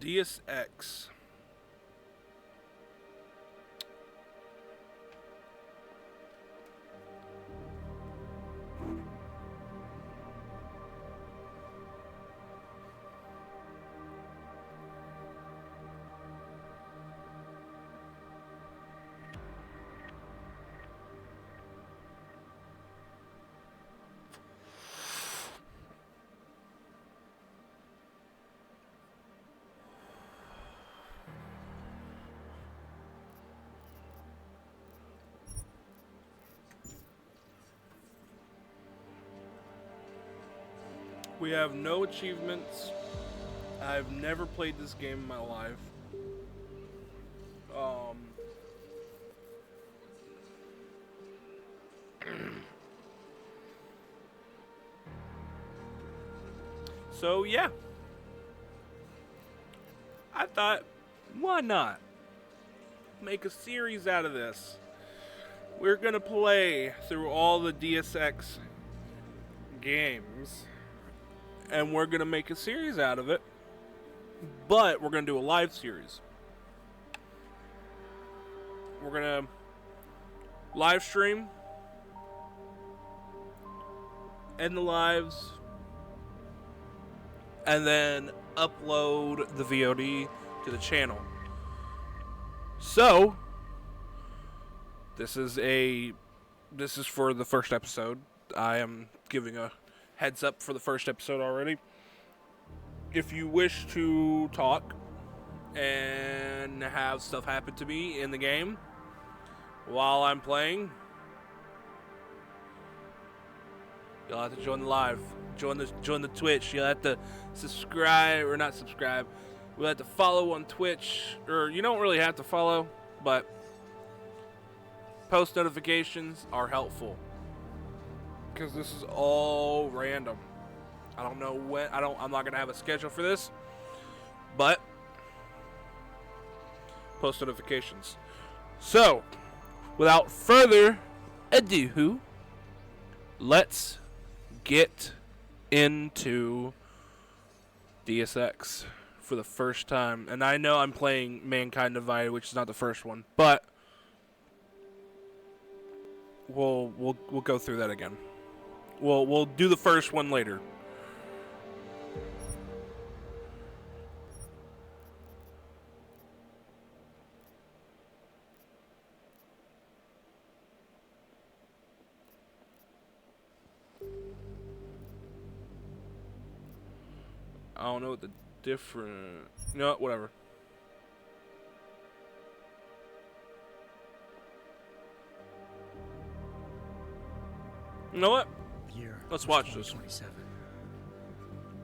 Deus Ex. We have no achievements. I've never played this game in my life. So yeah, I thought, why not make a series out of this? We're gonna play through all the Deus Ex games, and we're gonna make a series out of it. But we're gonna do a live series. We're gonna live stream, end the lives, and then upload the VOD to the channel. So this is for the first episode. I am giving a heads up for the first episode already. If you wish to talk and have stuff happen to me in the game while I'm playing, you'll have to join the live. Join the Twitch. You'll have to subscribe, or not subscribe. We'll have to follow on Twitch, or you don't really have to follow, but post notifications are helpful because this is all random. I don't know when. I'm not gonna have a schedule for this, but post notifications. So, without further ado, let's get into Deus Ex for the first time. And I know I'm playing Mankind Divided, which is not the first one, but we'll go through that again. We'll do the first one later. I don't know what the different... You know what? Whatever. You know what? Let's watch this.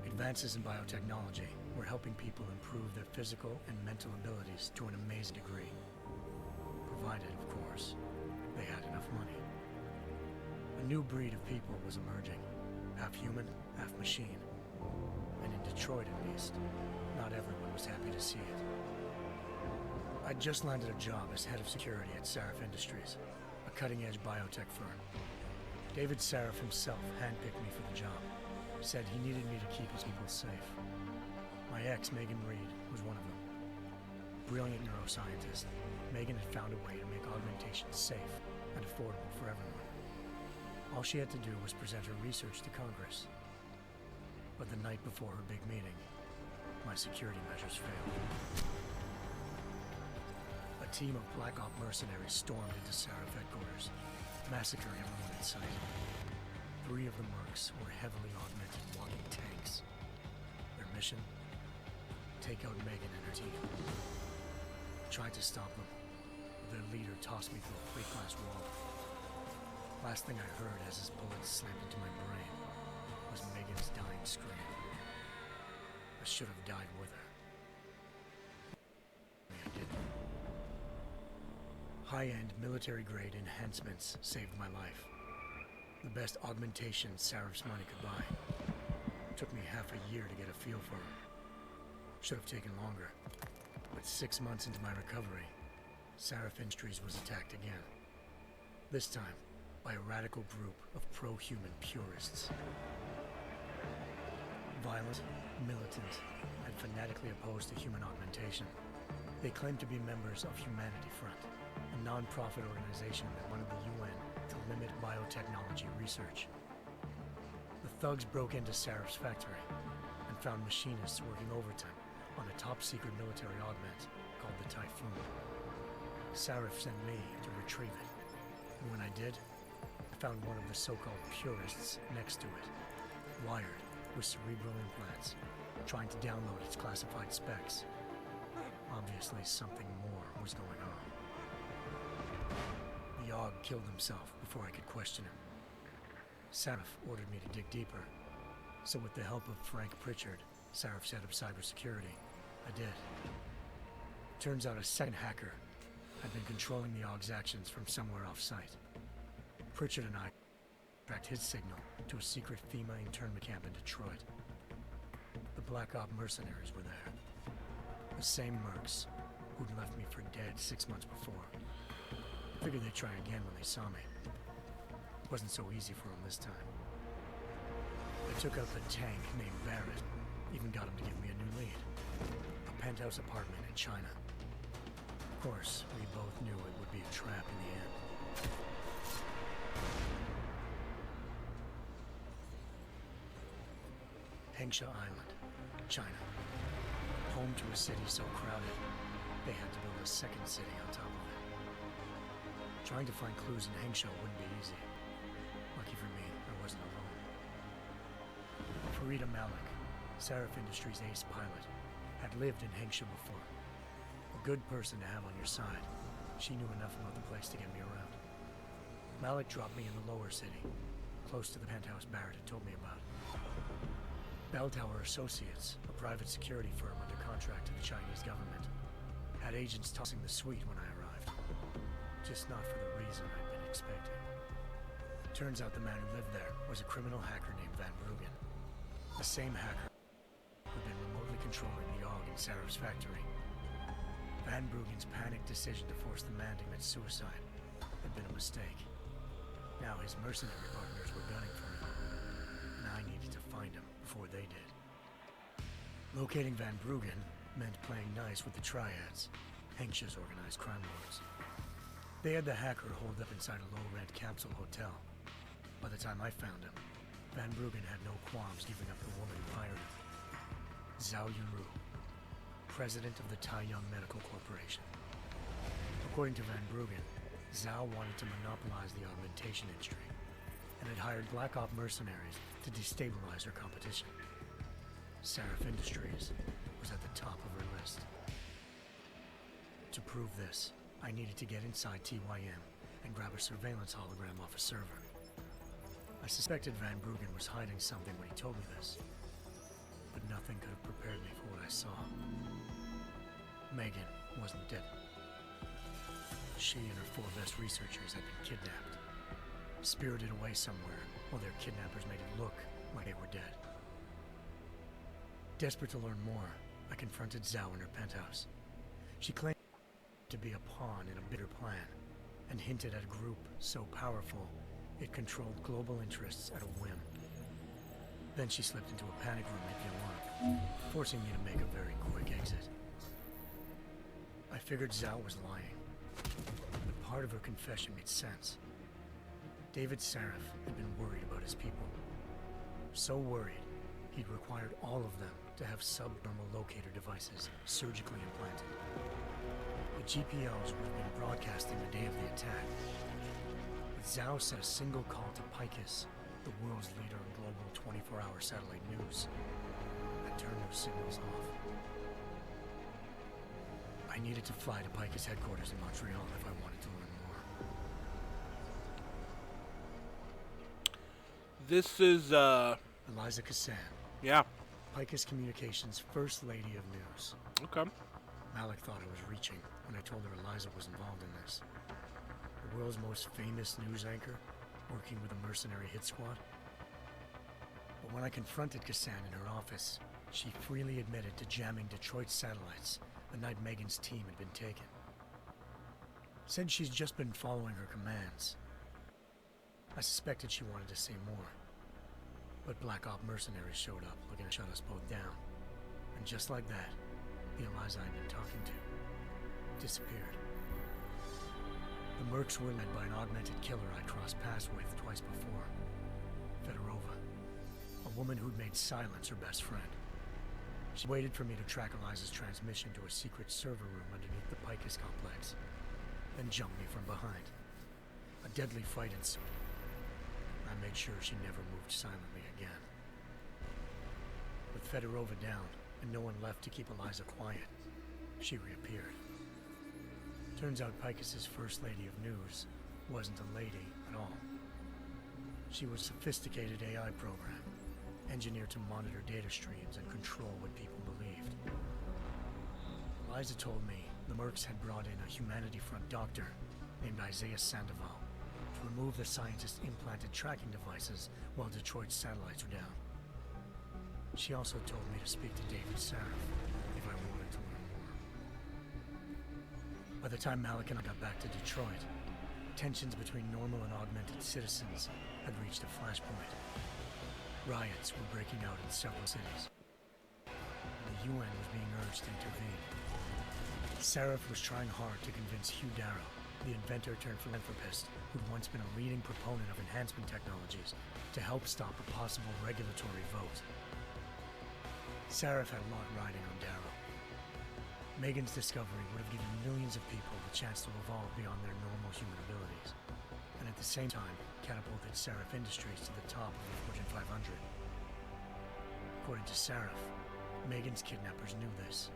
Advances in biotechnology were helping people improve their physical and mental abilities to an amazing degree. Provided, of course, they had enough money. A new breed of people was emerging. Half human, half machine. And in Detroit, at least, not everyone was happy to see it. I'd just landed a job as head of security at Sarif Industries, a cutting-edge biotech firm. David Sarif himself handpicked me for the job. Said he needed me to keep his people safe. My ex, Megan Reed, was one of them. Brilliant neuroscientist, Megan had found a way to make augmentation safe and affordable for everyone. All she had to do was present her research to Congress. But the night before her big meeting, my security measures failed. A team of Black Op mercenaries stormed into Sarif headquarters, massacring everyone in sight. 3 of the mercs were heavily augmented walking tanks. Their mission? Take out Megan and her team. I tried to stop them, but their leader tossed me through a plate glass wall. Last thing I heard as his bullets slammed into my brain was Megan's dying scream. I should have died with her. I didn't. High-end military-grade enhancements saved my life. The best augmentation Sarif's money could buy. Took me half a year to get a feel for her. Should have taken longer. But 6 months into my recovery, Sarif Industries was attacked again. This time, by a radical group of pro-human purists. Violent, militant, and fanatically opposed to human augmentation. They claim to be members of Humanity Front, a non-profit organization that wanted the UN to limit biotechnology research. The thugs broke into Sarif's factory and found machinists working overtime on a top-secret military augment called the Typhoon. Sarif sent me to retrieve it, and when I did, I found one of the so-called purists next to it, wired with cerebral implants, trying to download its classified specs. Obviously, something more was going on. The Aug killed himself before I could question him. Sarif ordered me to dig deeper, so with the help of Frank Pritchard, Sarif's head of cybersecurity, I did. Turns out a second hacker had been controlling the Aug's actions from somewhere off-site. Pritchard and I tracked his signal to a secret FEMA internment camp in Detroit. The Black Op mercenaries were there. The same mercs who'd left me for dead 6 months before. Figured they'd try again when they saw me. Wasn't so easy for them this time. I took out the tank named Barrett, even got him to give me a new lead. A penthouse apartment in China. Of course, we both knew it would be a trap in the end. Hengsha Island, China. Home to a city so crowded, they had to build a second city on top of it. Trying to find clues in Hengsha wouldn't be easy. Lucky for me, I wasn't alone. Farida Malik, Sarif Industries' ace pilot, had lived in Hengsha before. A good person to have on your side. She knew enough about the place to get me around. Malik dropped me in the lower city, close to the penthouse Barrett had told me about. Bell Tower Associates, a private security firm under contract to the Chinese government, had agents tossing the suite when I arrived. Just not for the reason I'd been expecting. Turns out the man who lived there was a criminal hacker named Van Bruggen. The same hacker who'd been remotely controlling the AUG in Sarif's factory. Van Bruggen's panicked decision to force the man to commit suicide had been a mistake. Now his mercenary partners were gunning for him, and I needed to find him before they did. Locating Van Bruggen meant playing nice with the Triads, Hengsha's organized crime lords. They had the hacker holed up inside a low-rent capsule hotel. By the time I found him, Van Bruggen had no qualms giving up the woman who hired him. Zhao Yunru, president of the Taiyang Medical Corporation. According to Van Bruggen, Zhao wanted to monopolize the augmentation industry and had hired Black Op mercenaries to destabilize her competition. Sarif Industries was at the top of her list. To prove this, I needed to get inside TYM and grab a surveillance hologram off a server. I suspected Van Bruggen was hiding something when he told me this, but nothing could have prepared me for what I saw. Megan wasn't dead. She and her 4 best researchers had been kidnapped, spirited away somewhere while their kidnappers made it look like they were dead. Desperate to learn more, I confronted Zhao in her penthouse. She claimed to be a pawn in a bigger plan, and hinted at a group so powerful it controlled global interests at a whim. Then she slipped into a panic room at Yalan, forcing me to make a very quick exit. I figured Zhao was lying, but part of her confession made sense. David Sarif had been worried about his people. So worried, he'd required all of them to have subdermal locator devices surgically implanted. The GPOs would have been broadcasting the day of the attack. But Zhao sent a single call to Picus, the world's leader in global 24-hour satellite news, and turned those signals off. I needed to fly to Picus headquarters in Montreal if I wanted to learn more. This is, Eliza Kassan, yeah. Picus Communications' First Lady of News. Okay. Malik thought I was reaching when I told her Eliza was involved in this. The world's most famous news anchor, working with a mercenary hit squad. But when I confronted Kassan in her office, she freely admitted to jamming Detroit satellites the night Megan's team had been taken. Said she's just been following her commands. I suspected she wanted to say more, But Black Op mercenaries showed up, looking to shut us both down. And just like that, the Eliza I'd been talking to disappeared. The mercs were led by an augmented killer I'd crossed paths with twice before. Fedorova, a woman who'd made silence her best friend. She waited for me to track Eliza's transmission to a secret server room underneath the Picus complex, then jumped me from behind. A deadly fight ensued. I made sure she never moved silently again. With Fedorova down, and no one left to keep Eliza quiet, she reappeared. Turns out Picus's First Lady of News wasn't a lady at all. She was a sophisticated AI program, engineered to monitor data streams and control what people believed. Eliza told me the mercs had brought in a Humanity Front doctor named Isaiah Sandoval to remove the scientist's implanted tracking devices while Detroit's satellites were down. She also told me to speak to David Sarif if I wanted to learn more. By the time Malik and I got back to Detroit, tensions between normal and augmented citizens had reached a flashpoint. Riots were breaking out in several cities. The UN was being urged to intervene. Sarif was trying hard to convince Hugh Darrow, the inventor turned philanthropist who'd once been a leading proponent of enhancement technologies, to help stop a possible regulatory vote. Sarif had a lot riding on Darrow. Megan's discovery would have given millions of people the chance to evolve beyond their normal human abilities, and at the same time catapulted Sarif Industries to the top of the Fortune 500. According to Sarif, Megan's kidnappers knew this,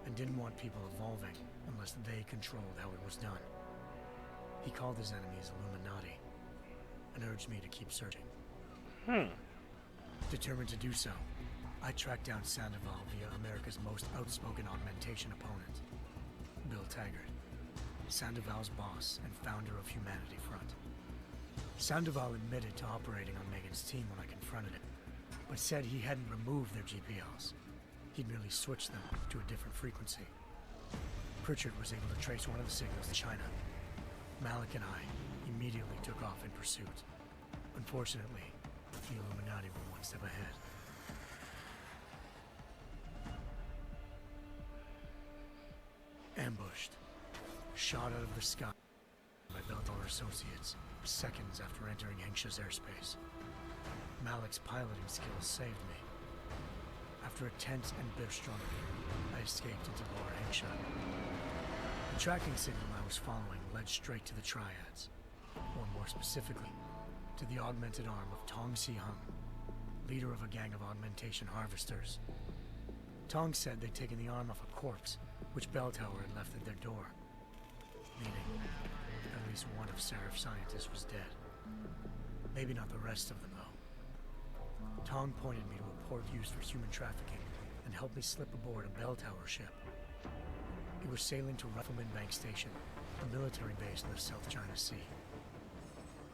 and didn't want people evolving unless they controlled how it was done. He called his enemies Illuminati, and urged me to keep searching. Determined to do so, I tracked down Sandoval via America's most outspoken augmentation opponent, Bill Taggart, Sandoval's boss and founder of Humanity Front. Sandoval admitted to operating on Megan's team when I confronted him, but said he hadn't removed their GPLs. He'd merely switched them to a different frequency. Pritchard was able to trace one of the signals to China. Malik and I immediately took off in pursuit. Unfortunately, the Illuminati were one step ahead. Ambushed. Shot out of the sky by Beltor Associates, seconds after entering Hengsha's airspace. Malik's piloting skills saved me. After a tense and bitter struggle, I escaped into Lower Hengsha. The tracking signal I was following led straight to the Triads, or more specifically, to the augmented arm of Tong Si-hung, leader of a gang of augmentation harvesters. Tong said they'd taken the arm off a corpse, which Bell Tower had left at their door, meaning at least one of Sarif's scientists was dead. Maybe not the rest of them, though. Tong pointed me to a port used for human trafficking and helped me slip aboard a Bell Tower ship. It was sailing to Rifleman Bank Station, a military base in the South China Sea.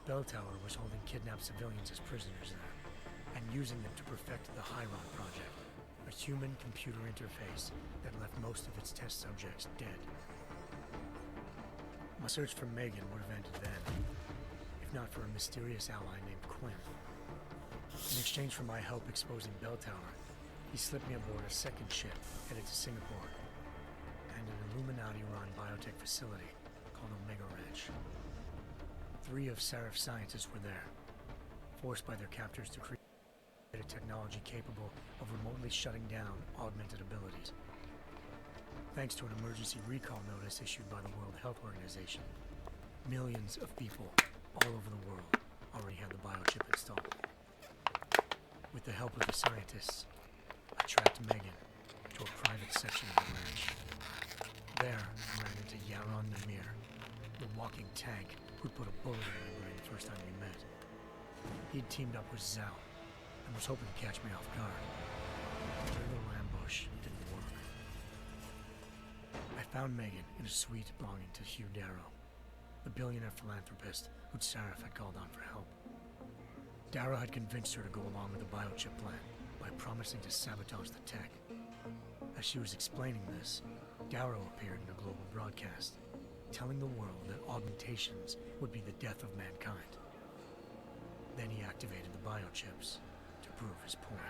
Bell Tower was holding kidnapped civilians as prisoners there, and using them to perfect the Hyron Project, a human-computer interface that left most of its test subjects dead. My search for Megan would have ended then, if not for a mysterious ally named Quinn. In exchange for my help exposing Bell Tower, he slipped me aboard a second ship headed to Singapore, and an Illuminati-run biotech facility called Omega Ranch. 3 of Sarif's scientists were there, forced by their captors to create a technology capable of remotely shutting down augmented abilities. Thanks to an emergency recall notice issued by the World Health Organization, millions of people all over the world already had the biochip installed. With the help of the scientists, I tracked Megan to a private section of the ranch. There, I ran into Yaron Namir, the walking tank who'd put a bullet in my brain the first time we met. He'd teamed up with Zhao and was hoping to catch me off guard. But their little ambush didn't work. I found Megan in a suite belonging to Hugh Darrow, the billionaire philanthropist who'd Sarif had called on for help. Darrow had convinced her to go along with the biochip plan by promising to sabotage the tech. As she was explaining this, Darrow appeared in a global broadcast, telling the world that augmentations would be the death of mankind. Then he activated the biochips to prove this point.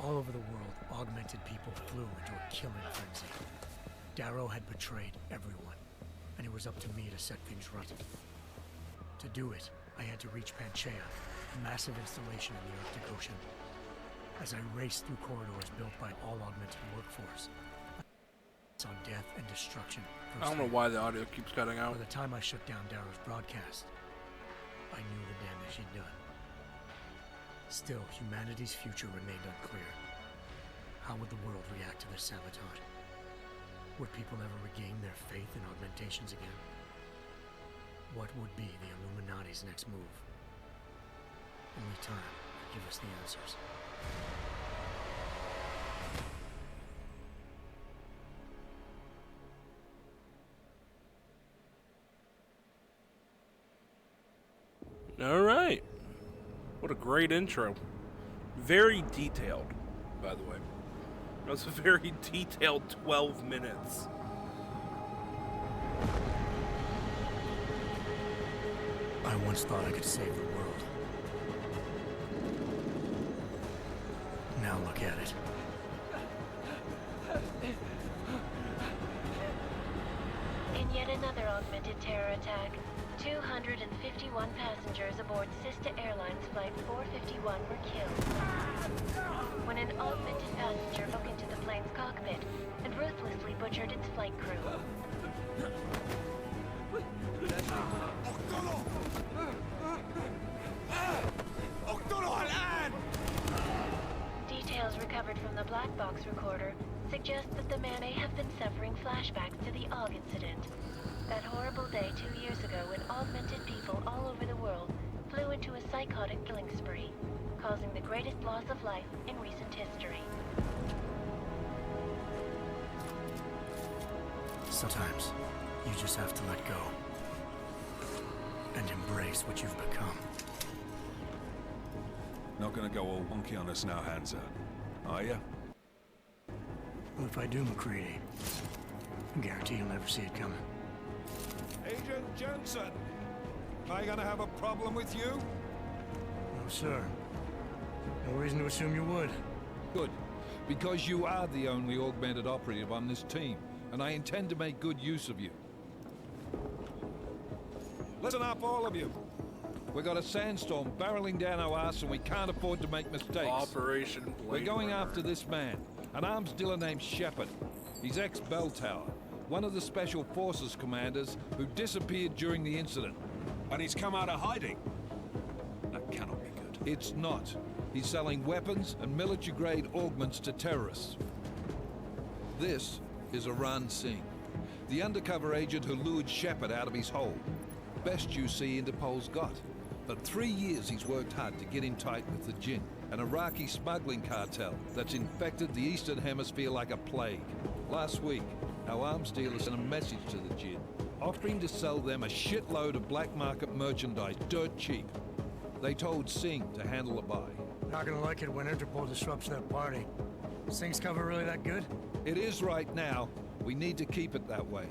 All over the world, augmented people flew into a killing frenzy. Darrow had betrayed everyone, and it was up to me to set things right. To do it, I had to reach Panchaea, a massive installation in the Arctic Ocean. As I raced through corridors built by an all-augmented workforce, I saw death and destruction firsthand. I don't know why the audio keeps cutting out. By the time I shut down Darrow's broadcast, I knew the damage he'd done. Still, humanity's future remained unclear. How would the world react to this sabotage? Would people ever regain their faith in augmentations again? What would be the Illuminati's next move? Only time could give us the answers. All right. What a great intro. Very detailed, by the way. That was a very detailed 12 minutes. I once thought I could save the world. Now look at it. In yet another augmented terror attack, 251 passengers aboard Sister Airlines Flight 451 were killed when an augmented passenger broke into the plane's cockpit and ruthlessly butchered its flight crew. Details recovered from the black box recorder suggest that the man may have been suffering flashbacks to the AUG incident. That horrible day 2 years ago when augmented people all over the world flew into a psychotic killing spree, causing the greatest loss of life in recent history. Sometimes, you just have to let go. And embrace what you've become. Not gonna go all wonky on us now, Hansa, are ya? Well, if I do, McCready, I guarantee you'll never see it coming. Agent Jensen! Am I gonna have a problem with you? No, sir. No reason to assume you would. Good, because you are the only augmented operative on this team, and I intend to make good use of you. Listen up, all of you. We got a sandstorm barreling down our ass and we can't afford to make mistakes. Operation Blade We're going Runner. after this man, an arms dealer named Shepard. He's ex-Bell Tower, one of the Special Forces commanders who disappeared during the incident. And he's come out of hiding. That cannot be good. It's not. He's selling weapons and military-grade augments to terrorists. This is Iran Singh, the undercover agent who lured Shepard out of his hole. Best you see Interpol's got. For 3 years he's worked hard to get in tight with the Jinn, an Iraqi smuggling cartel that's infected the Eastern Hemisphere like a plague. Last week, our arms dealer sent a message to the Jinn, offering to sell them a shitload of black market merchandise dirt cheap. They told Singh to handle the buy. Not gonna like it when Interpol disrupts that party. Singh's cover really that good? It is right now. We need to keep it that way.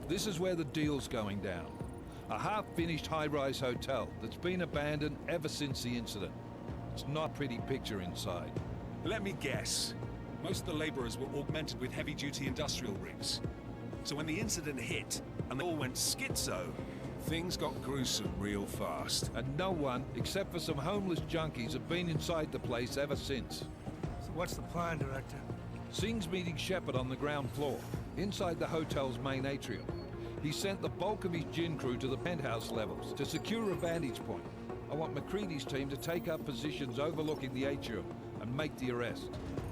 This is where the deal's going down. A half-finished high-rise hotel that's been abandoned ever since the incident. It's not a pretty picture inside. Let me guess. Most of the laborers were augmented with heavy-duty industrial rigs. So when the incident hit, and they all went schizo, things got gruesome real fast. And no one, except for some homeless junkies, have been inside the place ever since. So what's the plan, Director? Singh's meeting Shepard on the ground floor, inside the hotel's main atrium. He sent the bulk of his Jinn crew to the penthouse levels to secure a vantage point. I want McCready's team to take up positions overlooking the atrium and make the arrest.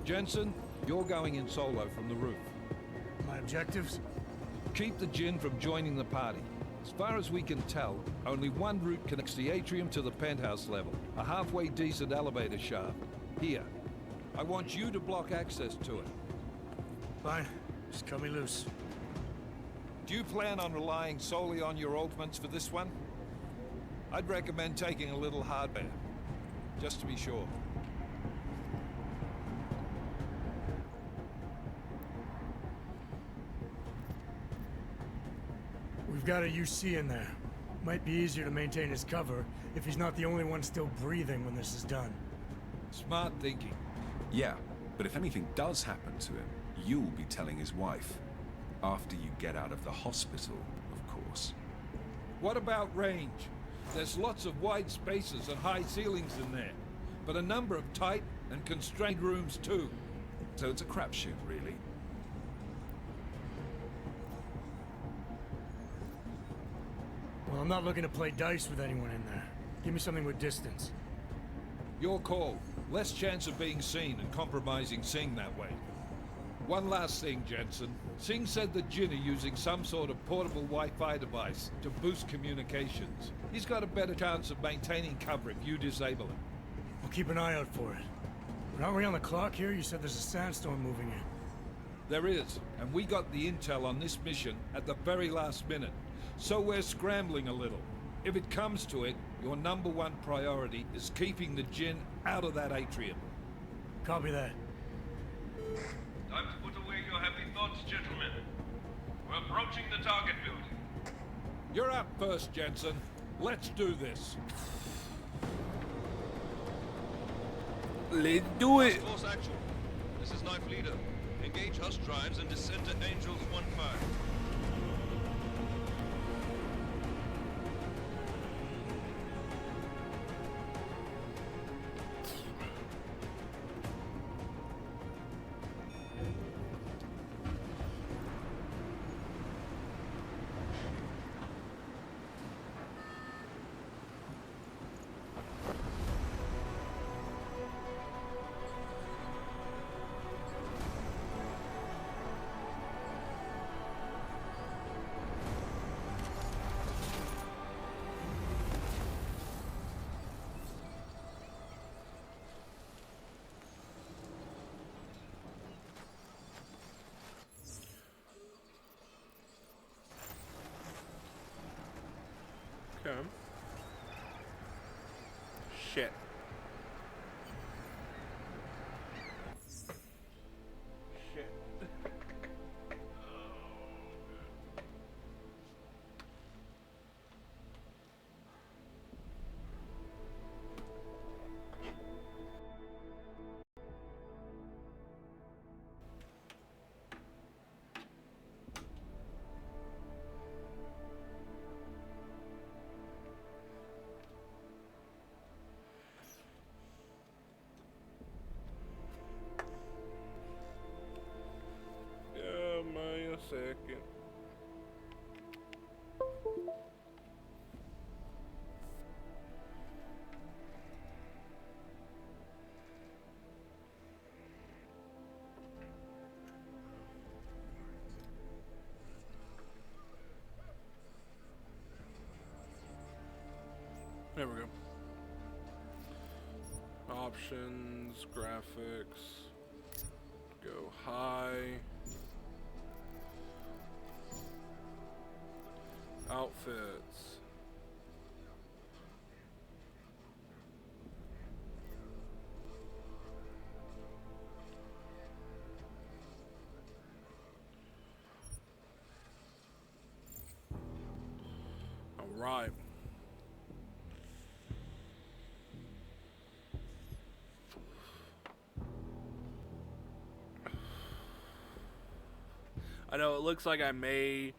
Jensen, you're going in solo from the roof. My objectives? Keep the Jinn from joining the party. As far as we can tell, only one route connects the atrium to the penthouse level, a halfway decent elevator shaft. Here. I want you to block access to it. Fine. Just cut me loose. Do you plan on relying solely on your augments for this one? I'd recommend taking a little hardware, just to be sure. We've got a UC in there. Might be easier to maintain his cover if he's not the only one still breathing when this is done. Smart thinking. Yeah, but if anything does happen to him, you'll be telling his wife. After you get out of the hospital, of course. What about range? There's lots of wide spaces and high ceilings in there, but a number of tight and constrained rooms too. So it's a crapshoot, really. Well, I'm not looking to play dice with anyone in there. Give me something with distance. Your call. Less chance of being seen and compromising Singh that way. One last thing, Jensen. Singh said that Jin are using some sort of portable Wi-Fi device to boost communications. He's got a better chance of maintaining cover if you disable it. We'll keep an eye out for it. But aren't we on the clock here? You said there's a sandstorm moving in. There is, and we got the intel on this mission at the very last minute. So we're scrambling a little. If it comes to it, your #1 priority is keeping the Jinn out of that atrium. Copy that. Time to put away your happy thoughts, gentlemen. We're approaching the target building. You're up first, Jensen. Let's do this. Let's do it. Force action. This is Knife Leader. Engage Hush drives and descend to Angels 1-5. Okay. Shit. Shit. Give me a second. There we go. Options, graphics, go high. Outfits. All right. I know it looks like I've played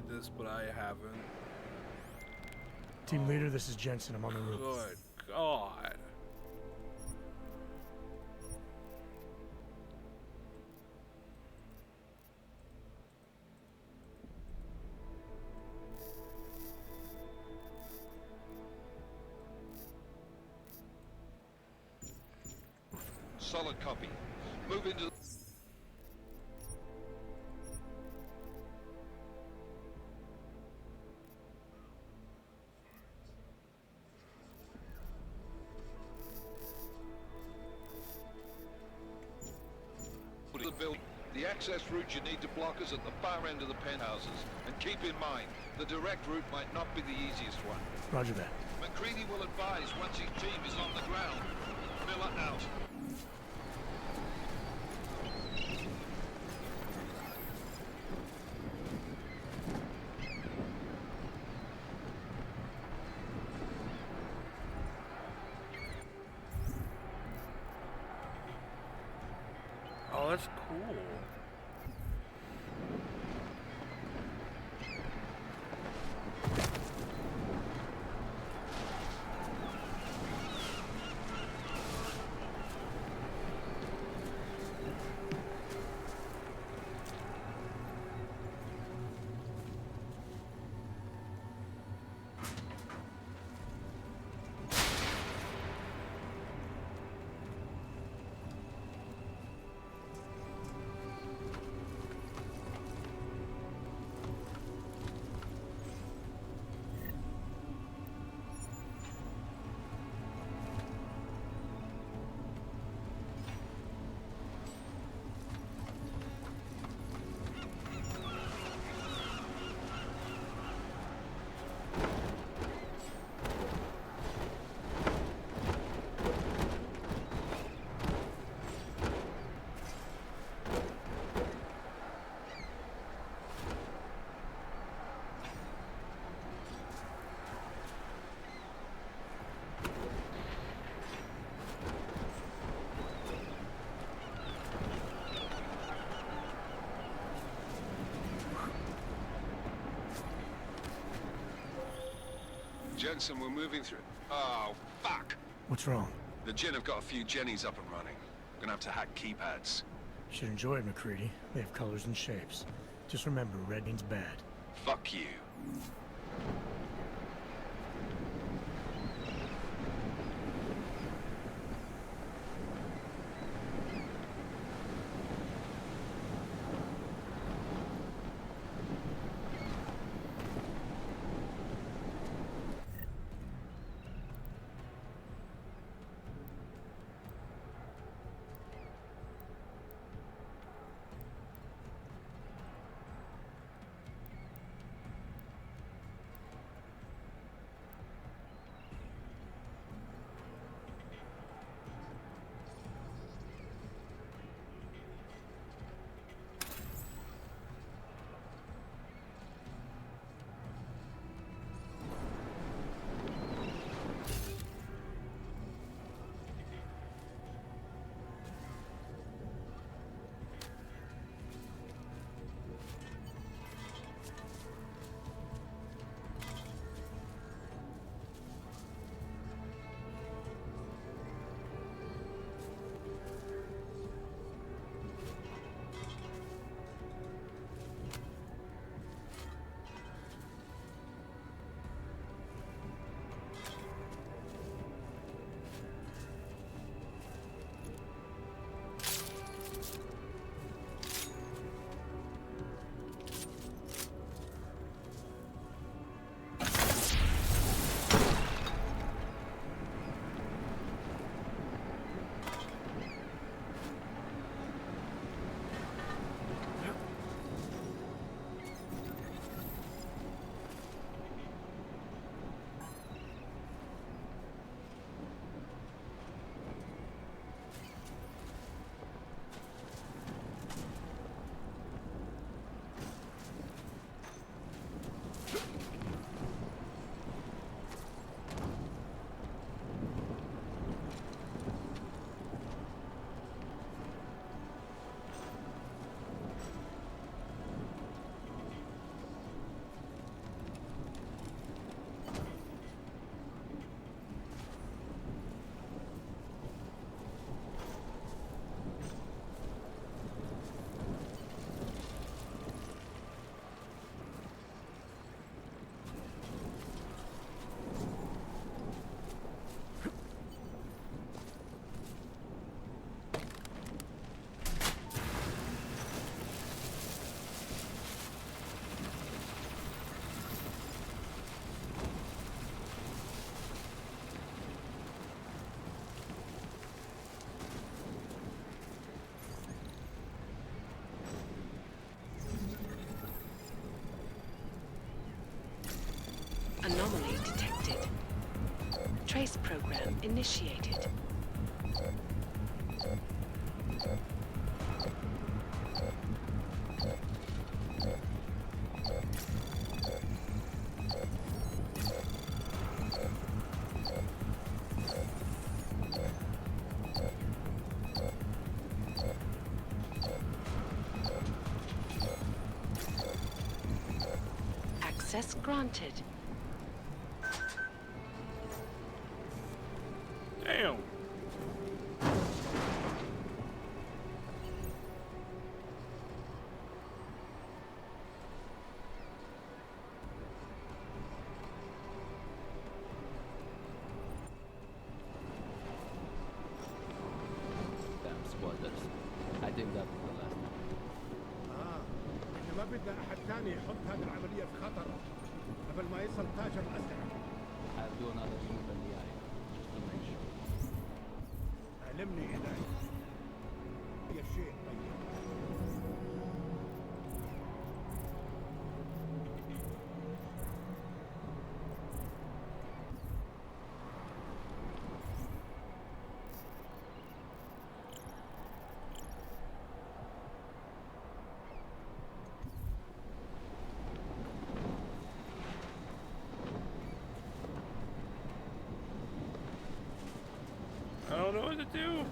this, but I haven't. Team leader, this is Jensen. I'm on the roof. Good God. Solid copy. Move into... the building. The access route you need to block is at the far end of the penthouses. And keep in mind, the direct route might not be the easiest one. Roger that. McCready will advise once his team is on the ground. Miller out. that's cool. Jensen, we're moving through... Oh, fuck! What's wrong? The Jinn have got a few Jennies up and running. Gonna have to hack keypads. Should enjoy it, McCready. They have colors and shapes. Just remember, red means bad. Fuck you. Anomaly detected. Trace program initiated. Access granted. Damn. Damn squatters. I think that was the last one. احنا ما بدنا احد ثاني يحط هذه العملية في خطر قبل ما يصل تاجر الأسلحة. I'll do another swoop in the area, just to make sure. علمني إذا هي شيء طيب. I don't know what to do.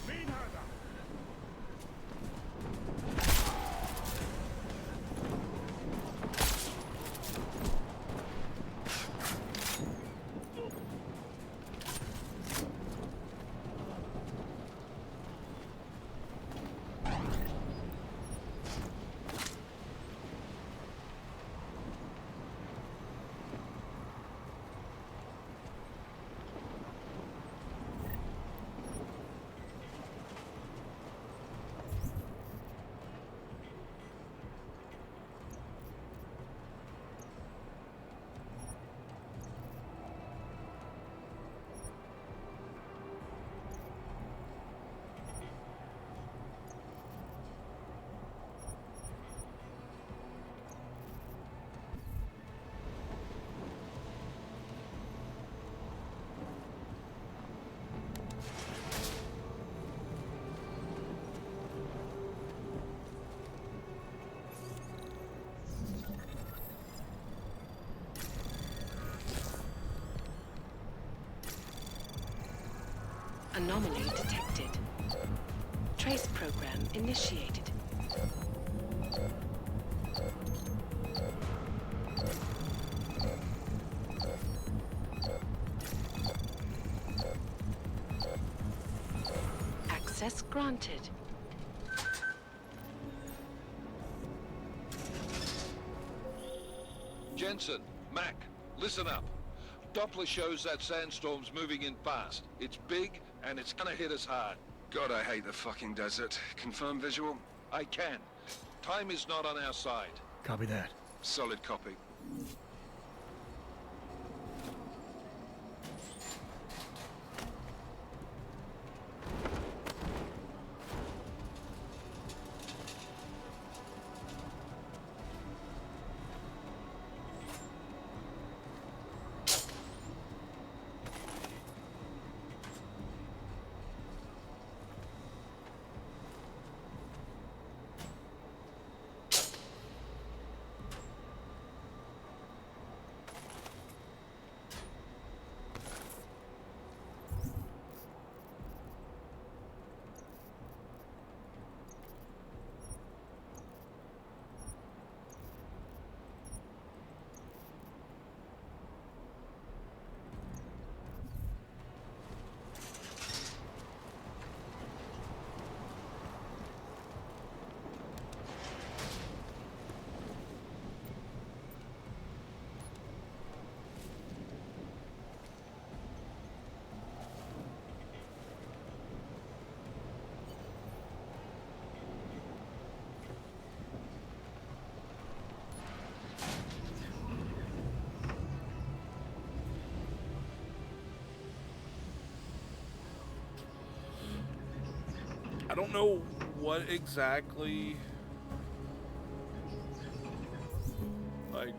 مين هذا؟ Anomaly detected. Trace program initiated. Access granted. Jensen, Mac, listen up. Doppler shows that sandstorm's moving in fast. It's big, and it's gonna hit us hard. God, I hate the fucking desert. Confirm visual? I can. Time is not on our side. Copy that. Solid copy. don't know what exactly, like,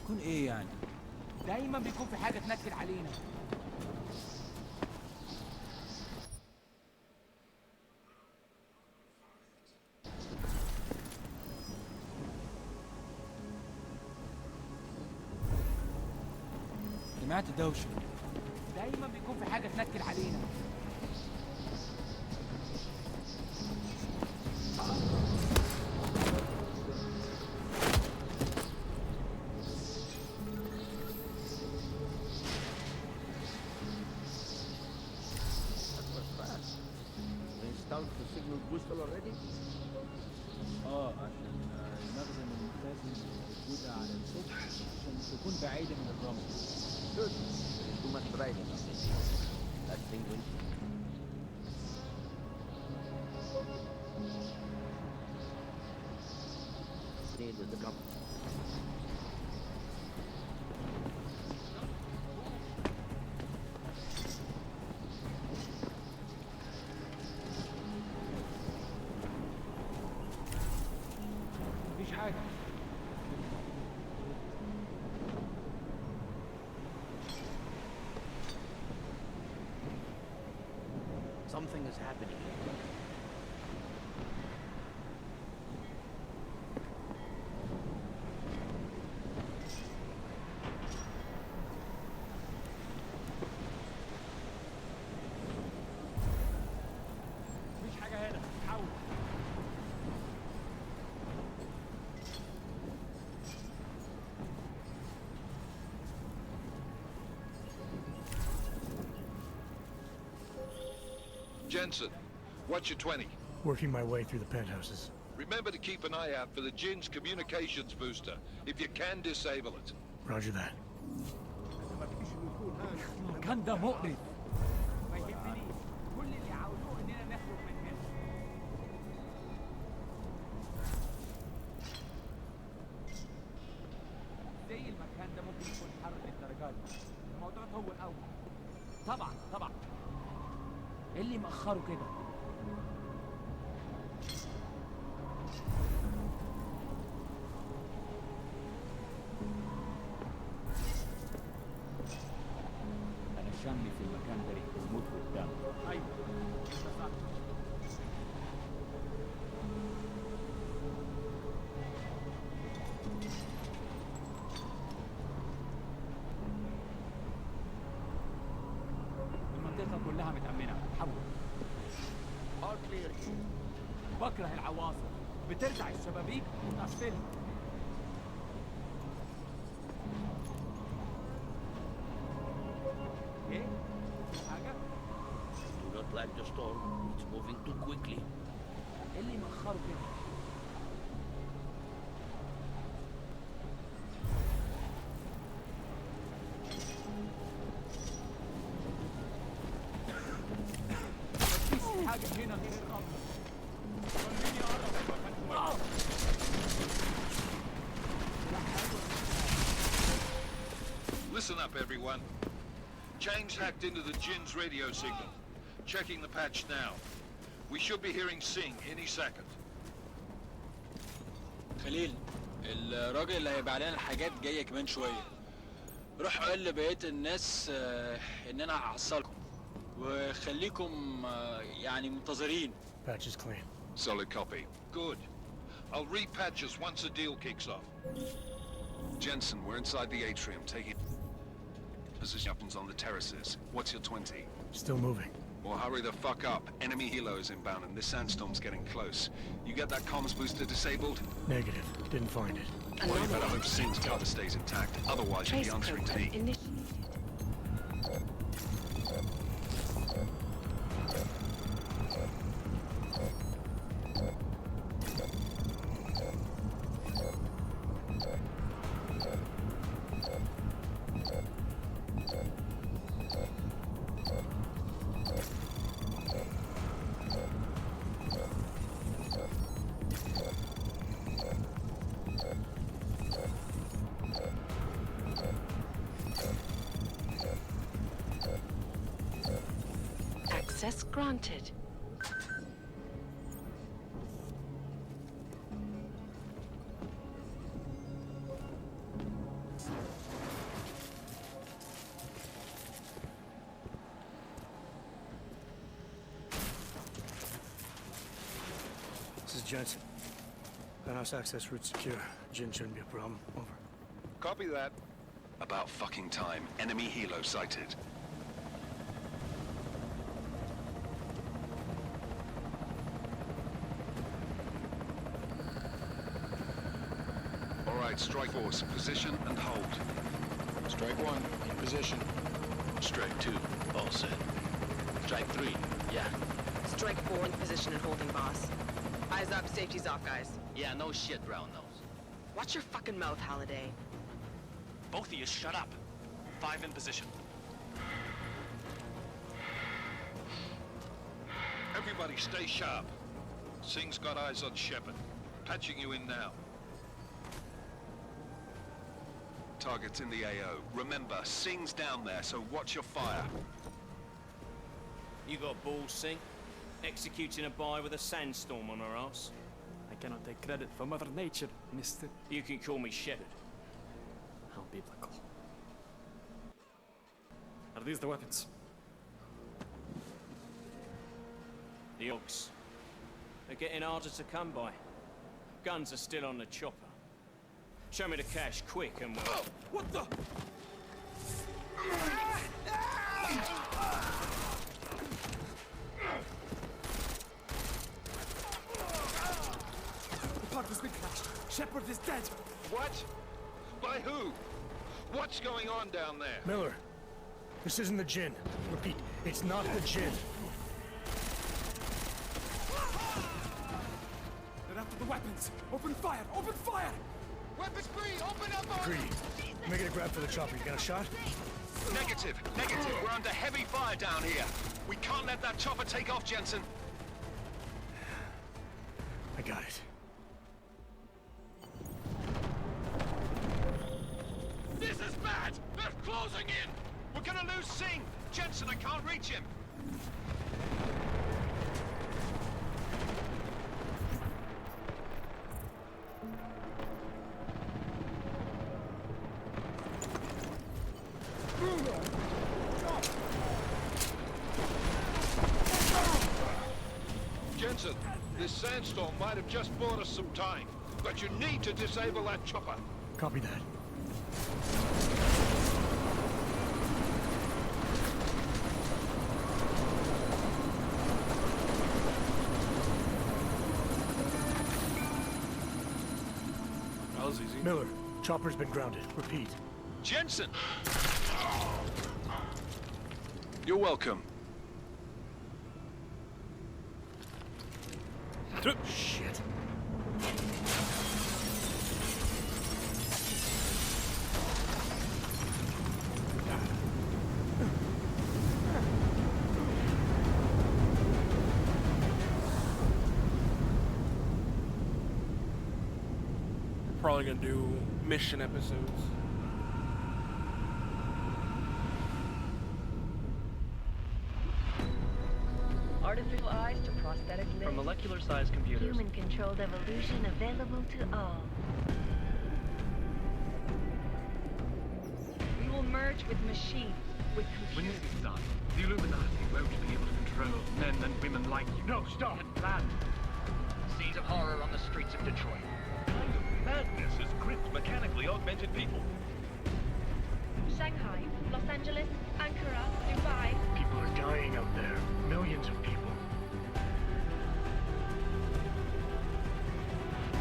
يكون ايه يعني؟ دايما بيكون في حاجة تنكد علينا. سمعت دوشة. دايما بيكون في حاجة تنكد علينا. عشان المخزن المخازن موجودة على الصبح عشان تكون بعيدة من الرمل. Good. There's too much riding on this. That thing went. Stayed with the company. مفيش حاجة. Something is happening here. مفيش حاجة هنا. حاول. Jensen, what's your 20? Working my way through the penthouses. Remember to keep an eye out for the Jin's communications booster, if you can disable it. Roger that. المكان ده مقرف. ما يهمنيش. كل اللي عاوزوه اننا نخرج من هنا. ازاي المكان ده ممكن يكون حر للدرجات دي؟ الموضوع طول قوي. طبعا طبعا. ايه اللي مأخره كده؟ انا شامي في المكان ده ريحة الموت قدام. ايوه ده صح. المنطقة كلها متأمنة. حول. All clear. بكره العواصف. بترزع الشبابيك وتقفلها. ايه؟ حاجة؟ Do not like the storm. It's moving too quickly. ايه اللي مأخره كده؟ مفيش حاجة هنا غير الرمل. خليني أقرب المكان كويس. Listen up, everyone. James hacked into the Jin's radio signal. Checking the patch now. We should be hearing Sing any second. خليل، الراجل اللي هيبقى علينا الحاجات جاية كمان شوية. روح قول لبقية الناس إن أنا هحصلكم. وخليكم يعني منتظرين. Patch is clean. Solid copy. Good. I'll repatch us once the deal kicks off. Jensen, we're inside the atrium, taking position up on the terraces. What's your 20? Still moving. Well, hurry the fuck up. Enemy helo is inbound and this sandstorm's getting close. You get that comms booster disabled? Negative. Didn't find it. Well, you better hope Singh's cover stays intact. Otherwise, you'll Trace be answering to program me. initiated. Access granted. This is Jensen. Penthouse access route secure. Jin shouldn't be a problem. Over. Copy that. About fucking time. Enemy helo sighted. All right, strike force. Position and hold. Strike 1, in position. Strike 2, all set. Strike 3, yeah. Strike 4 in position and holding, boss. Eyes up, safety's off, guys. Yeah, no shit, round nose. Watch your fucking mouth, Halliday. Both of you shut up. 5 in position. Everybody stay sharp. Singh's got eyes on Shepard. Patching you in now. Target's in the AO. Remember, Singh's down there, so watch your fire. You got balls, Singh? Executing a buy with a sandstorm on her ass? I cannot take credit for Mother Nature, mister. You can call me Shepard. How biblical. Are these the weapons? The Orcs. They're getting harder to come by. Guns are still on the chopper. Show me the cash, quick, and we'll... Oh, what the? The park has been crashed. Shepard is dead. What? By who? What's going on down there? Miller, this isn't the Jinn. Repeat, it's not the Jinn. They're after the weapons. Open fire! Open fire! Weapons free! Open up on Greedy. Making a grab for the chopper. You got a shot? Negative. Negative. We're under heavy fire down here. We can't let that chopper take off, Jensen. I got it. This is bad! They're closing in! We're gonna lose Singh! Jensen, I can't reach him! Jensen, this sandstorm might have just bought us some time, but you need to disable that chopper. Copy that. That was easy. Miller, chopper's been grounded. Repeat. Jensen! You're welcome. Shit. Probably gonna do mission episodes. Artificial eyes to prosthetic limbs. From molecular-sized computers. Human-controlled evolution available to all. We will merge merge with machines, with When computers. this is done, the Illuminati won't be able to control men and women like you. No, stop! Plan. Scenes of horror on the streets of Detroit. Kind of madness has gripped mechanically augmented people. Shanghai, Los Angeles, Ankara, Dubai. People are dying out there. Millions of people.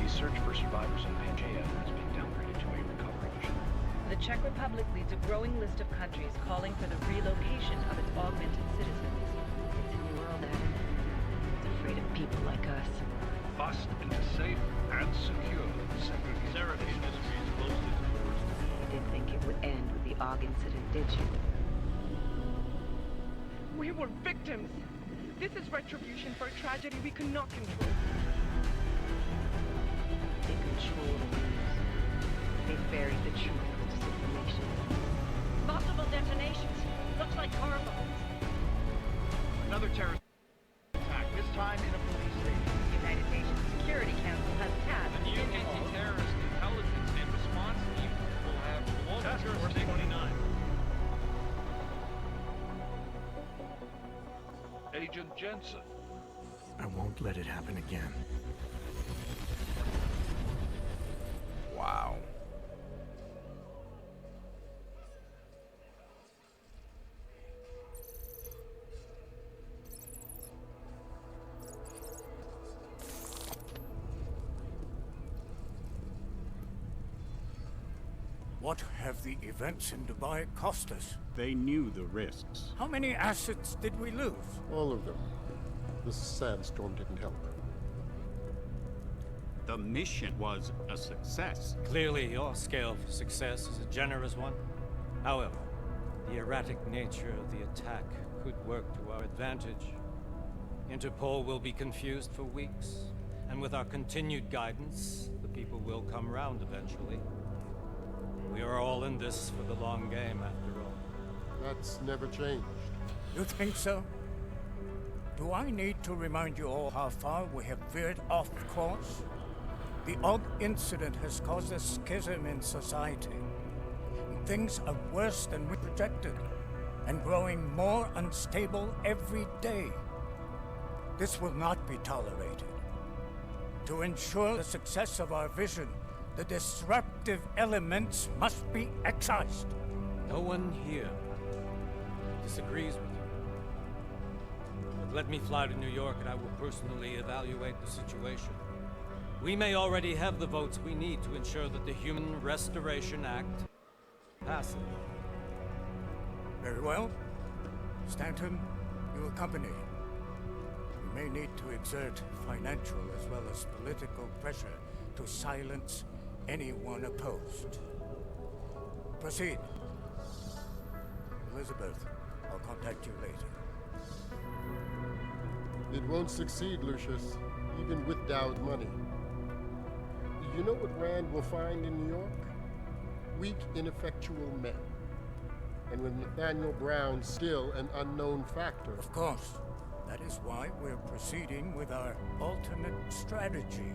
The search for survivors in Pangaea has been downgraded to a recovery mission. The Czech Republic leads a growing list of countries calling for the relocation of its augmented citizens. It's a new world, Adam. It's afraid of people like us. Bust into safe and secure segregation industries closed its doors. You didn't think it would end with the AUG incident, did you? We were victims. This is retribution for a tragedy we cannot control. They control the news. They buried the truth with disinformation. Multiple detonations. Looks like car bombs. Another terrorist attack, this time in a police station. The United Nations Security Council has tasked The new anti-terrorist intelligence and response team will have global Task Force jurisdiction. 29. Agent Jensen. I won't let it happen again. Wow. What have the events in Dubai cost us? They knew the risks. How many assets did we lose? All of them. The sandstorm didn't help. The mission was a success. Clearly, your scale for success is a generous one. However, the erratic nature of the attack could work to our advantage. Interpol will be confused for weeks, and with our continued guidance, the people will come round eventually. We are all in this for the long game, after all. That's never changed. You think so? Do I need to remind you all how far we have veered off course? The AUG incident has caused a schism in society. Things are worse than we projected, and growing more unstable every day. This will not be tolerated. To ensure the success of our vision, the disruptive elements must be excised. No one here disagrees with you. But let me fly to New York and I will personally evaluate the situation. We may already have the votes we need to ensure that the Human Restoration Act passes. Very well. Stanton, you accompany. We may need to exert financial as well as political pressure to silence anyone opposed. Proceed. Elizabeth, I'll contact you later. It won't succeed, Lucius, even with Dowd's money. You know what Rand will find in New York? Weak, ineffectual men. And with Nathaniel Brown still an unknown factor. Of course. That is why we're proceeding with our alternate strategy.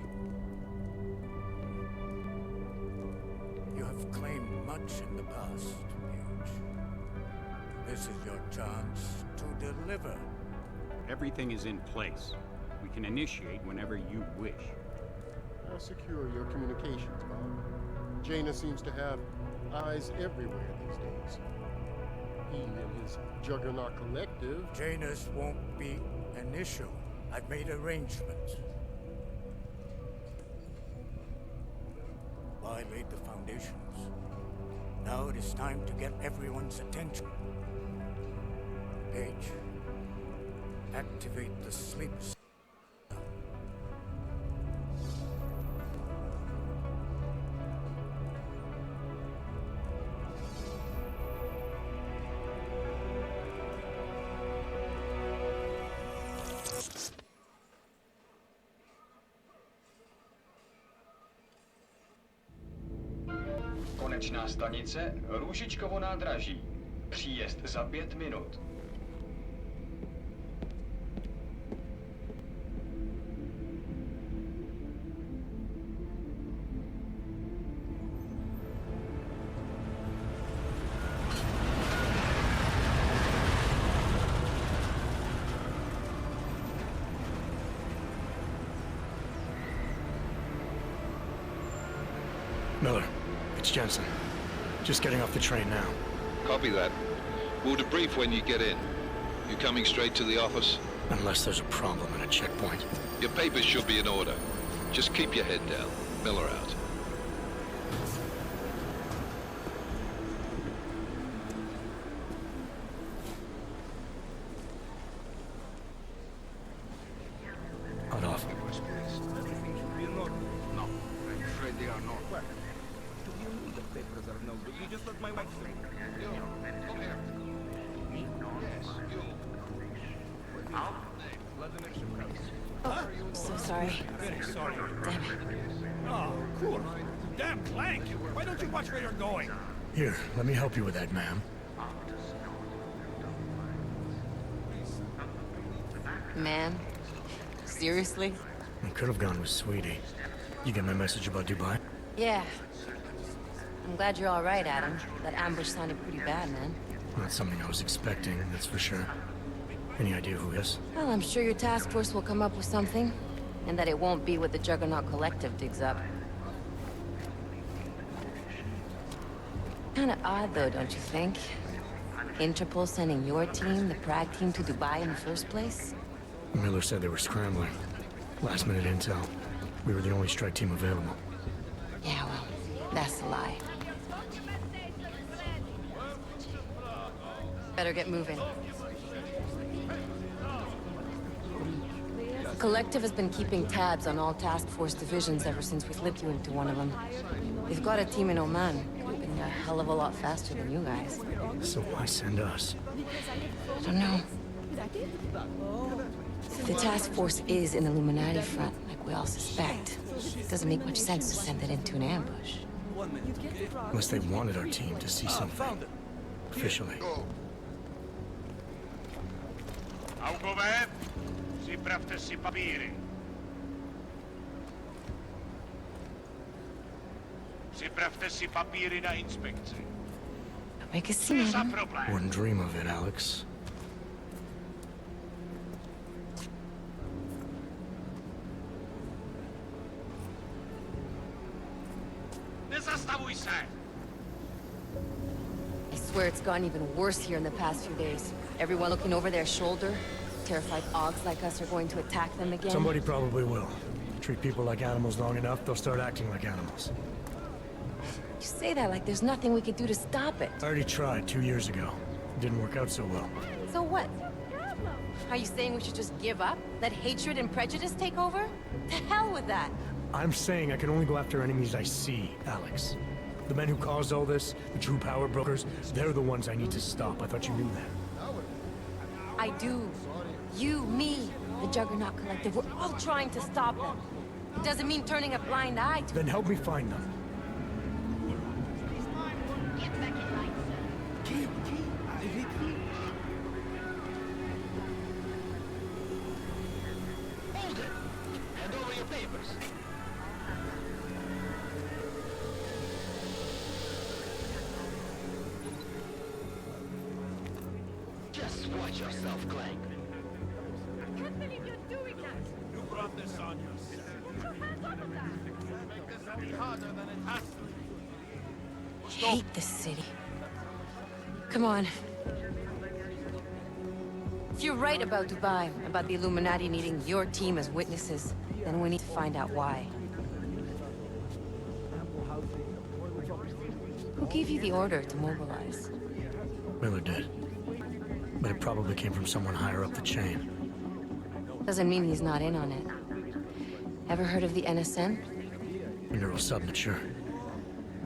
You have claimed much in the past, Paige. This is your chance to deliver. Everything is in place. We can initiate whenever you wish. How secure are your communications, Bob? Jaina seems to have eyes everywhere these days. He and his Juggernaut Collective... Janus won't be an issue. I've made arrangements. I laid the foundations. Now it is time to get everyone's attention. Paige, activate the sleep. Konečná stanice Růžičkovo nádraží. Příjezd za 5 minut. Miller, it's Jensen. Just getting off the train now. Copy that. We'll debrief when you get in. You coming straight to the office? Unless there's a problem at a checkpoint. Your papers should be in order. Just keep your head down. Miller out. Hot off. No, I'm afraid they are not. The papers are no good. You just let my wife say. Oh, so sorry. Very sorry. Damn it. Oh, cool. Damn Clank! Why don't you watch where you're going? Here, let me help you with that, ma'am. Man? Seriously? I could have gone with Sweetie. You get my message about Dubai? Yeah. I'm glad you're all right, Adam. That ambush sounded pretty bad, man. Not something I was expecting, that's for sure. Any idea who is? Well, I'm sure your task force will come up with something. And that it won't be what the Juggernaut Collective digs up. Kinda odd, though, don't you think? Interpol sending your team, the Prague team, to Dubai in the first place? Miller said they were scrambling. Last-minute intel. We were the only strike team available. Yeah, well, that's a lie. Better get moving. The Collective has been keeping tabs on all task force divisions ever since we slipped you into one of them. They've got a team in Oman. Moving a hell of a lot faster than you guys. So why send us? I don't know. If the task force is an Illuminati front, like we all suspect, it doesn't make much sense to send it into an ambush. Unless they wanted our team to see something. Officially. Augover, připravte si papíry. Připravte si papíry na inspekci. Make a scene, Adam. Wouldn't dream of it, Alex. Nezastavuj se! I swear it's gotten even worse here in the past few days. Everyone looking over their shoulder. Terrified Augs like us are going to attack them again. Somebody probably will. Treat people like animals long enough, they'll start acting like animals. You say that like there's nothing we could do to stop it. I already tried 2 years ago. It didn't work out so well. So what? Are you saying we should just give up? Let hatred and prejudice take over? To hell with that! I'm saying I can only go after enemies I see, Alex. The men who caused all this, the true power brokers, they're the ones I need to stop. I thought you knew that. I do. You, me, the Juggernaut Collective, we're all trying to stop them. It doesn't mean turning a blind eye to... Then help me find them. Hold it! Hand over your papers. Just watch yourself, Clank. I can't believe you're doing that! You brought this on yourself. Put your hands off of that! Make this any harder than it has to be. I hate this city. Come on. If you're right about Dubai, about the Illuminati needing your team as witnesses, then we need to find out why. Who gave you the order to mobilize? Miller did. But it probably came from someone higher up the chain. Doesn't mean he's not in on it. Ever heard of the NSN? A neural submature.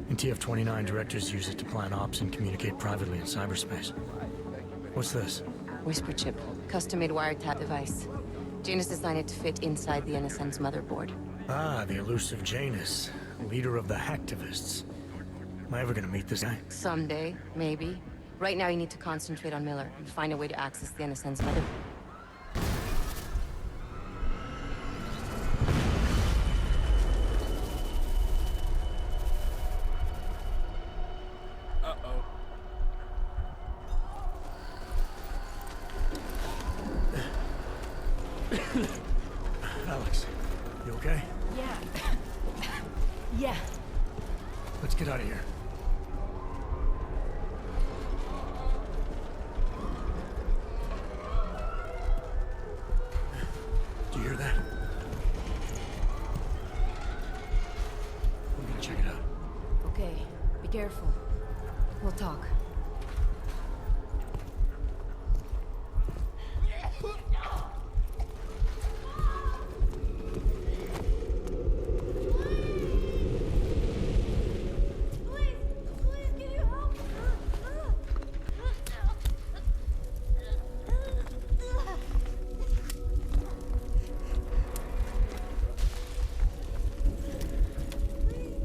In TF-29, directors use it to plan ops and communicate privately in cyberspace. What's this? Whisper chip. Custom-made wiretap device. Janus designed it to fit inside the NSN's motherboard. Ah, the elusive Janus. Leader of the hacktivists. Am I ever gonna meet this guy? Someday, maybe. Right now you need to concentrate on Miller and find a way to access the NSN's motherboard. Alex, you okay? Yeah. Yeah. Let's get out of here. Do you hear that? We're gonna check it out. Okay, be careful. We'll talk.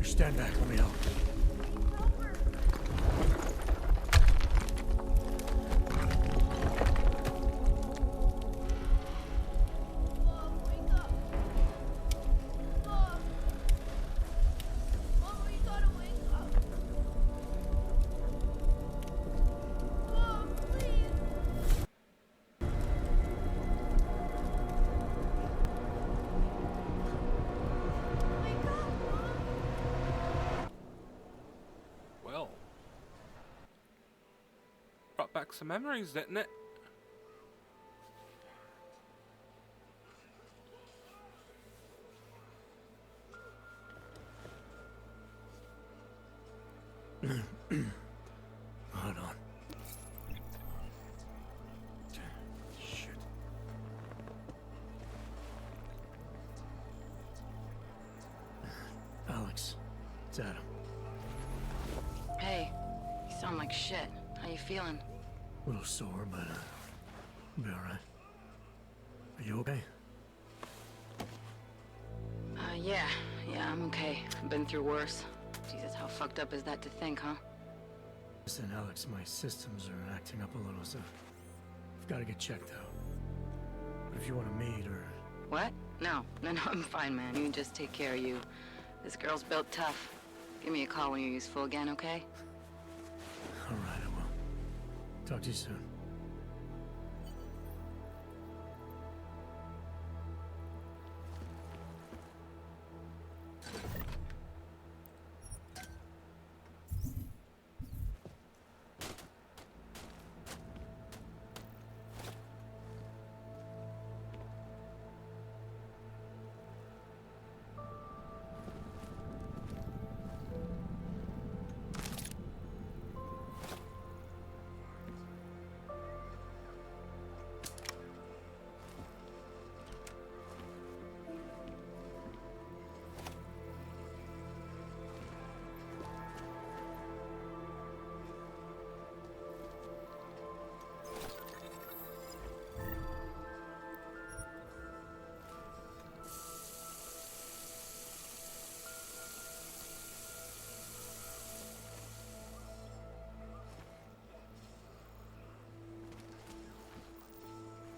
Stand back, let me help. Well, brought back some memories, didn't it? Hold on. Shit. Alex, it's Adam. Hey, you sound like shit. How you feeling? A little sore, but I'll be alright. Are you okay? Yeah, I'm okay. I've been through worse. Jesus, how fucked up is that to think, huh? Listen, Alex, my systems are acting up a little, so I've got to get checked out. But if you want to meet or... What? No, I'm fine, man. You just take care of you. This girl's built tough. Give me a call when you're useful again, okay? Alright, I will. Talk to you soon.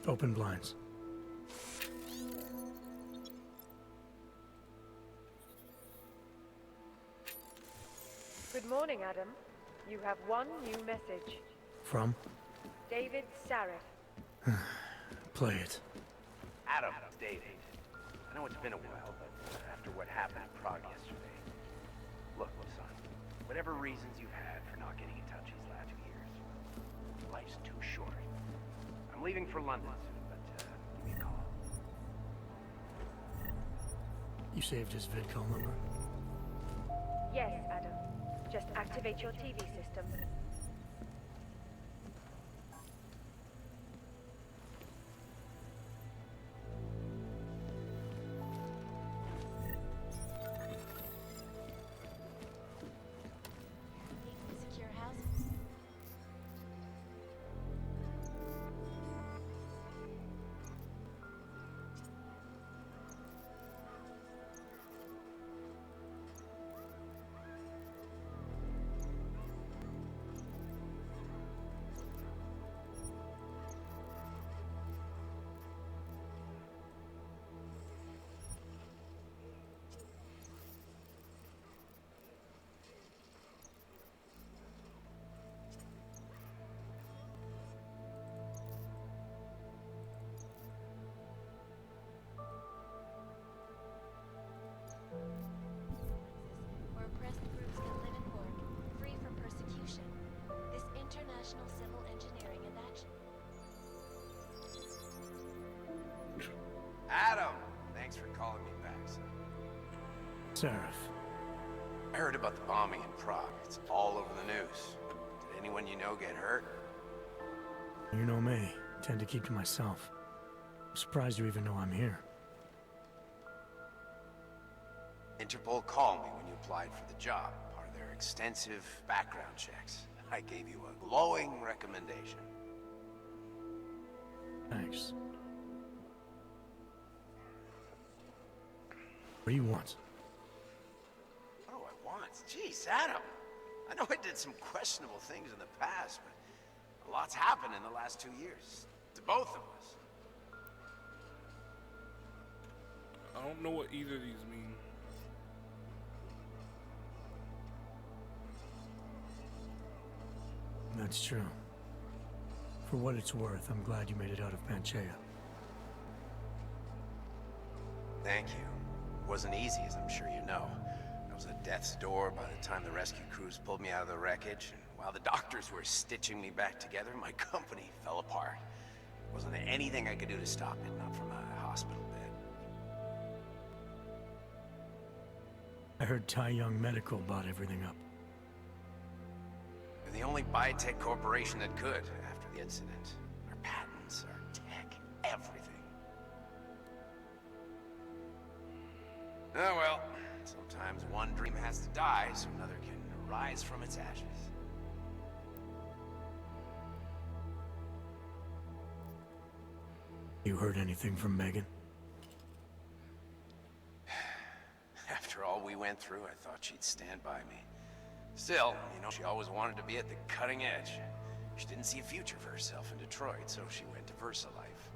Open blinds. Good morning, Adam. You have one new message. From? David Sarif. Play it. Adam, it's David. I know it's been a while, but after what happened in Prague yesterday... Look, son, whatever reasons you've had for not getting in touch these last 2 years, life's too short. I'm leaving for London soon, but give me a call. You saved his vidcall number? Yes, Adam. Just activate your TV system. Secure house. back, son. Seraph. I heard about the bombing in Prague. It's all over the news. Did anyone you know get hurt? You know me. I tend to keep to myself. I'm surprised you even know I'm here. Interpol called me when you applied for the job, part of their extensive background checks. I gave you a glowing recommendation. Thanks. What do you want? What do I want? Jeez, Adam. I know I did some questionable things in the past, but a lot's happened in the last 2 years. To both of us. I don't know what either of these mean. That's true. For what it's worth, I'm glad you made it out of Panchaea. Thank you. It wasn't easy, as I'm sure you know. I was at death's door by the time the rescue crews pulled me out of the wreckage, and while the doctors were stitching me back together, my company fell apart. Wasn't anything I could do to stop it, not from a hospital bed. I heard Tai Young Medical bought everything up. We're the only biotech corporation that could after the incident. Our patents, our tech, everything. Oh well, sometimes one dream has to die so another can rise from its ashes. You heard anything from Megan? After all we went through, I thought she'd stand by me. Still, you know, she always wanted to be at the cutting edge. She didn't see a future for herself in Detroit, so she went to VersaLife.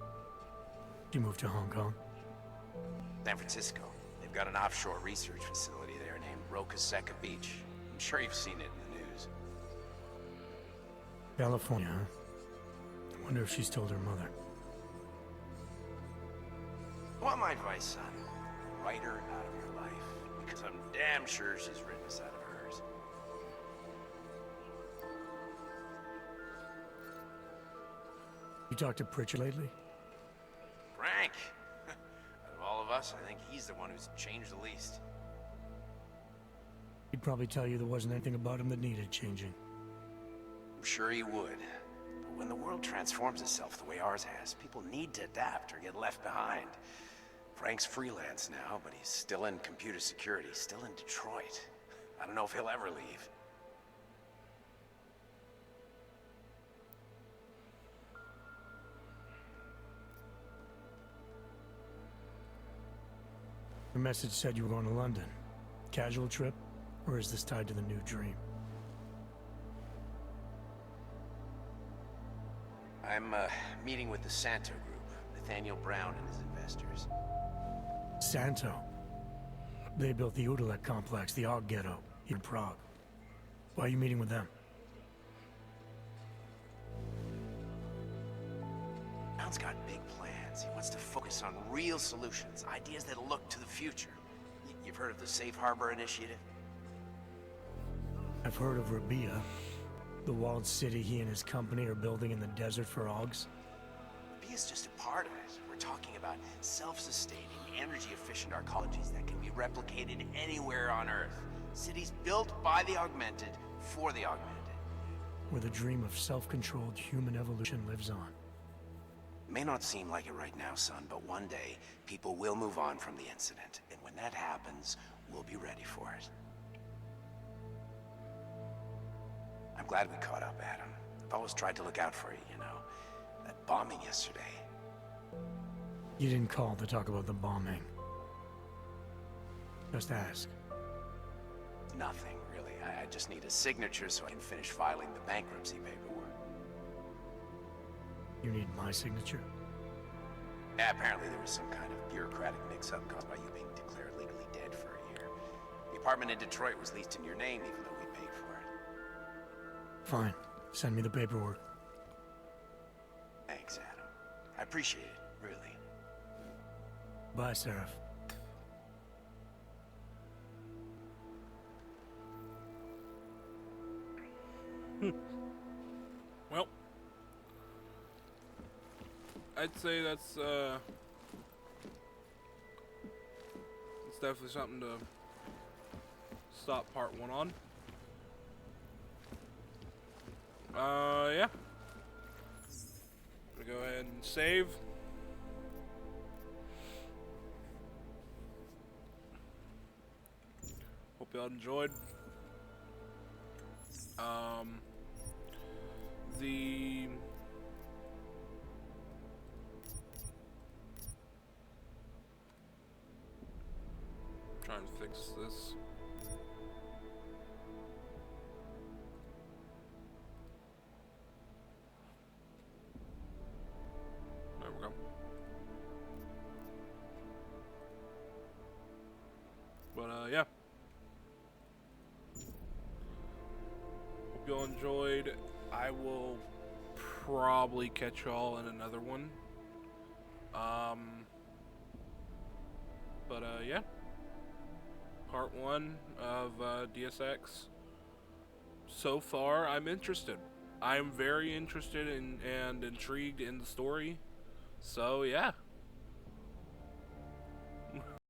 She moved to Hong Kong? San Francisco. They've got an offshore research facility there named Rokaseca Beach. I'm sure you've seen it in the news. California, huh? I wonder if she's told her mother. Want my advice, son? Write her out of your life. Because I'm damn sure she's written us out of hers. You talked to Pritchard lately? Frank! Out of all of us, I think he's the one who's changed the least. He'd probably tell you there wasn't anything about him that needed changing. I'm sure he would. But when the world transforms itself the way ours has, people need to adapt or get left behind. Frank's freelance now, but he's still in computer security, still in Detroit. I don't know if he'll ever leave. Your message said you were going to London. Casual trip? Or is this tied to the new dream? I'm meeting with the Santo Group, Nathaniel Brown and his investors. Santo? They built the Udalek complex, the Og Ghetto, in Prague. Why are you meeting with them? Brown's got big plans. He wants to focus on real solutions, ideas that look to the future. You've heard of the Safe Harbor Initiative? I've heard of Rabia, the walled city he and his company are building in the desert for Augs. Rabia's just a part of it. We're talking about self-sustaining, energy-efficient arcologies that can be replicated anywhere on Earth. Cities built by the augmented, for the augmented. Where the dream of self-controlled human evolution lives on. It may not seem like it right now, son, but one day, people will move on from the incident. And when that happens, we'll be ready for it. I'm glad we caught up, Adam. I've always tried to look out for you, you know. That bombing yesterday. You didn't call to talk about the bombing. Just ask. Nothing, really. I just need a signature so I can finish filing the bankruptcy paperwork. You need my signature? Yeah, apparently there was some kind of bureaucratic mix-up caused by you being declared legally dead for a year. The apartment in Detroit was leased in your name, even though we paid for it. Fine. Send me the paperwork. Thanks, Adam. I appreciate it, really. Bye, Seraph. Well, I'd say that's definitely something to stop part 1 on. Yeah. I'm gonna go ahead and save. Hope y'all enjoyed. Trying to fix this. There we go. But yeah. Hope y'all enjoyed. I will probably catch y'all in another one. But yeah. Part 1 of DSX. So far, I'm interested. I'm very interested in and intrigued in the story. So yeah.